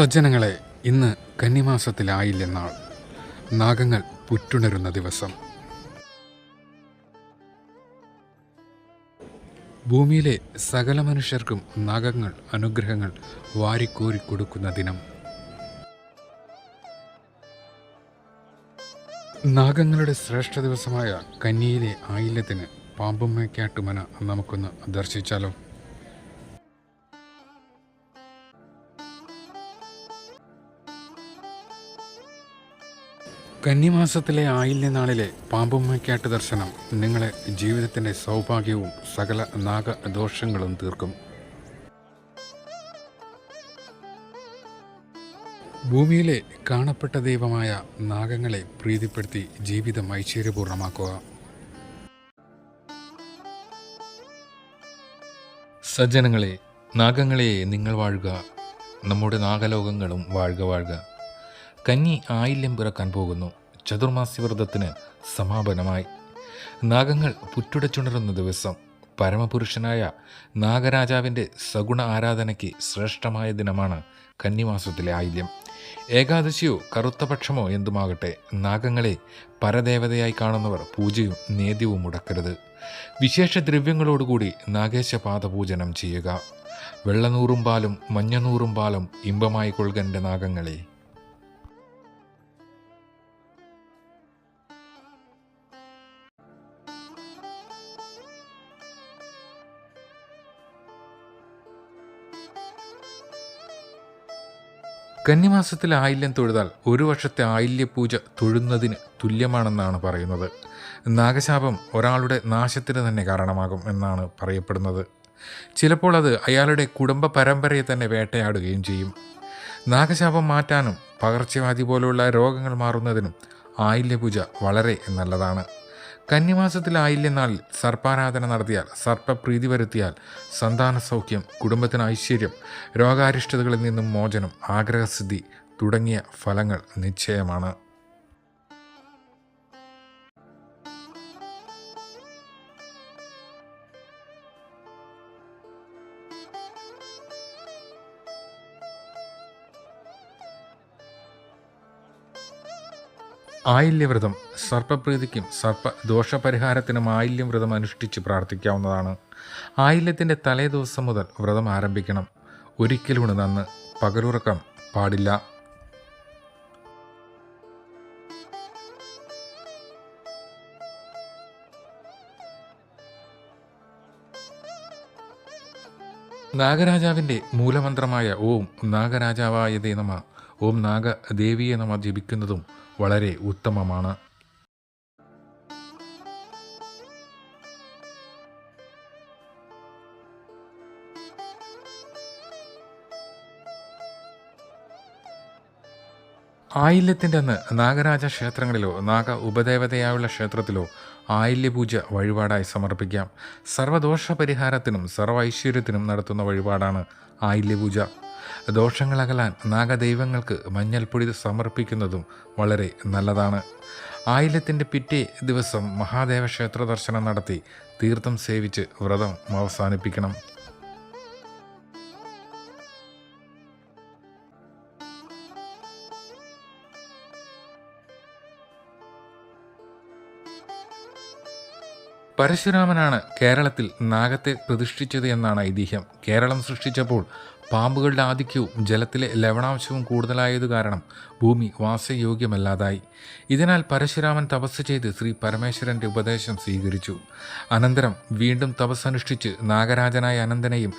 സജ്ജനങ്ങളെ, ഇന്ന് കന്നിമാസത്തിലായില്ലെന്നാൾ. നാഗങ്ങൾ പുറ്റുണരുന്ന ദിവസം. ഭൂമിയിലെ സകല മനുഷ്യർക്കും നാഗങ്ങൾ അനുഗ്രഹങ്ങൾ വാരിക്കോരി കൊടുക്കുന്ന ദിനം. നാഗങ്ങളുടെ ശ്രേഷ്ഠ ദിവസമായ കന്നിയിലെ ആയില്യത്തിന് പാമ്പുമ്മയ്ക്കാട്ടുമന നമുക്കൊന്ന് ദർശിച്ചാലോ? കന്നിമാസത്തിലെ ആയില്യനാളിലെ പാമ്പുമ്മയ്ക്കാട്ട് ദർശനം നിങ്ങളെ ജീവിതത്തിൻ്റെ സൗഭാഗ്യവും സകല നാഗദോഷങ്ങളും തീർക്കും. ഭൂമിയിലെ കാണപ്പെട്ട ദൈവമായ നാഗങ്ങളെ പ്രീതിപ്പെടുത്തി ജീവിതം ഐശ്വര്യപൂർണ്ണമാക്കുക. സജ്ജനങ്ങളെ, നാഗങ്ങളെ നിങ്ങൾ വാഴുക, നമ്മുടെ നാഗലോകങ്ങളും വാഴുക വാഴുക. കന്നി ആയില്യം പിറക്കാൻ പോകുന്നു. ചതുർമാസ്യവ്രതത്തിന് സമാപനമായി. നാഗങ്ങൾ പുറ്റുടച്ചുണരുന്ന ദിവസം. പരമപുരുഷനായ നാഗരാജാവിൻ്റെ സഗുണ ആരാധനയ്ക്ക് ശ്രേഷ്ഠമായ ദിനമാണ് കന്നിമാസത്തിലെ ആയില്യം. ഏകാദശിയോ കറുത്തപക്ഷമോ എന്തുമാകട്ടെ, നാഗങ്ങളെ പരദേവതയായി കാണുന്നവർ പൂജയും നേദ്യവും മുടക്കരുത്. വിശേഷ ദ്രവ്യങ്ങളോടുകൂടി നാഗേശപാദ പൂജനം ചെയ്യുക. വെള്ളനൂറും പാലും മഞ്ഞനൂറും പാലും ഇമ്പമായി കൊള്ളുകൻ്റെ നാഗങ്ങളെ. കന്നിമാസത്തിൽ ആയില്യം തൊഴുതാൽ ഒരു വർഷത്തെ ആയില്യപൂജ തൊഴുന്നതിന് തുല്യമാണെന്നാണ് പറയുന്നത്. നാഗശാപം ഒരാളുടെ നാശത്തിന് തന്നെ കാരണമാകും എന്നാണ് പറയപ്പെടുന്നത്. ചിലപ്പോൾ അത് അയാളുടെ കുടുംബ പരമ്പരയെ തന്നെ വേട്ടയാടുകയും ചെയ്യും. നാഗശാപം മാറ്റാനും പകർച്ചവ്യാധി പോലുള്ള രോഗങ്ങൾ മാറുന്നതിനും ആയില്യപൂജ വളരെ നല്ലതാണ്. കന്നിമാസത്തിൽ ആയില്യനാളിൽ സർപ്പാരാധന നടത്തിയാൽ, സർപ്പപ്രീതി വരുത്തിയാൽ സന്താന സൗഖ്യം, കുടുംബത്തിന് ഐശ്വര്യം, രോഗാരിഷ്ടതകളിൽ നിന്നും മോചനം, ആഗ്രഹസിദ്ധി തുടങ്ങിയ ഫലങ്ങൾ നിശ്ചയമാണ്. ആയില്യവ്രതം സർപ്പപ്രീതിക്കും സർപ്പദോഷപരിഹാരത്തിനും ആയില്യം വ്രതം അനുഷ്ഠിച്ച് പ്രാർത്ഥിക്കാവുന്നതാണ്. ആയില്യത്തിൻ്റെ തലേദിവസം മുതൽ വ്രതം ആരംഭിക്കണം. ഒരിക്കലും നന്ന് പകലുറക്കം പാടില്ല. നാഗരാജാവിൻ്റെ മൂലമന്ത്രമായ ഓം നാഗരാജാവായതേ നമ, ഓം നാഗദേവിയെ നമ ജപിക്കുന്നതും വളരെ ഉത്തമമാണ്. ആയില്യത്തിൻ്റെ അന്ന് നാഗരാജ ക്ഷേത്രങ്ങളിലോ നാഗ ഉപദേവതയായുള്ള ക്ഷേത്രത്തിലോ ആയില്യപൂജ വഴിപാടായി സമർപ്പിക്കാം. സർവദോഷ പരിഹാരത്തിനും സർവ ഐശ്വര്യത്തിനും നടത്തുന്ന വഴിപാടാണ് ആയില്യപൂജ. ദോഷങ്ങളകലാൻ നാഗദൈവങ്ങൾക്ക് മഞ്ഞൾപ്പൊടി സമർപ്പിക്കുന്നതും വളരെ നല്ലതാണ്. ആയില്യത്തിൻ്റെ പിറ്റേ ദിവസം മഹാദേവ ക്ഷേത്ര ദർശനം നടത്തി തീർത്ഥം സേവിച്ച് വ്രതം അവസാനിപ്പിക്കണം. പരശുരാമനാണ് കേരളത്തിൽ നാഗത്തെ പ്രതിഷ്ഠിച്ചത് എന്നാണ് ഐതിഹ്യം. കേരളം സൃഷ്ടിച്ചപ്പോൾ പാമ്പുകളുടെ ആധിക്യവും ജലത്തിലെ ലവണാംശവും കൂടുതലായതു കാരണം ഭൂമി വാസയോഗ്യമല്ലാതായി. ഇതിനാൽ പരശുരാമൻ തപസ് ചെയ്ത് ശ്രീ പരമേശ്വരൻ്റെ ഉപദേശം സ്വീകരിച്ചു. അനന്തരം വീണ്ടും തപസ്സനുഷ്ഠിച്ച് നാഗരാജനായ അനന്തനെയും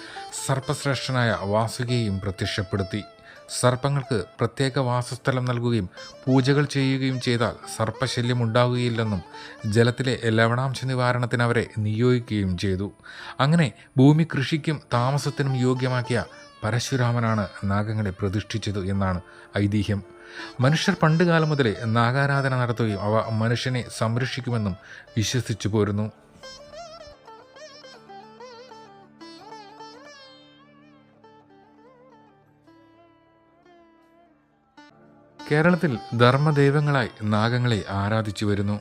സർപ്പശ്രേഷ്ഠനായ വാസുകിയെയും പ്രത്യക്ഷപ്പെടുത്തി. സർപ്പങ്ങൾക്ക് പ്രത്യേക വാസസ്ഥലം നൽകുകയും പൂജകൾ ചെയ്യുകയും ചെയ്താൽ സർപ്പശല്യം ഉണ്ടാകുകയില്ലെന്നും ജലത്തിലെ ലവണാംശ നിവാരണത്തിന് അവരെ നിയോഗിക്കുകയും ചെയ്തു. അങ്ങനെ ഭൂമി കൃഷിക്കും താമസത്തിനും യോഗ്യമാക്കിയ പരശുരാമനാണ് നാഗങ്ങളെ പ്രതിഷ്ഠിച്ചത് എന്നാണ് ഐതിഹ്യം. മനുഷ്യർ പണ്ടുകാലം മുതലേ നാഗാരാധന നടത്തുകയും അവ മനുഷ്യനെ സംരക്ഷിക്കുമെന്നും വിശ്വസിച്ചു പോരുന്നു. കേരളത്തിൽ ധർമ്മദൈവങ്ങളായി നാഗങ്ങളെ ആരാധിച്ചു വരുന്നു.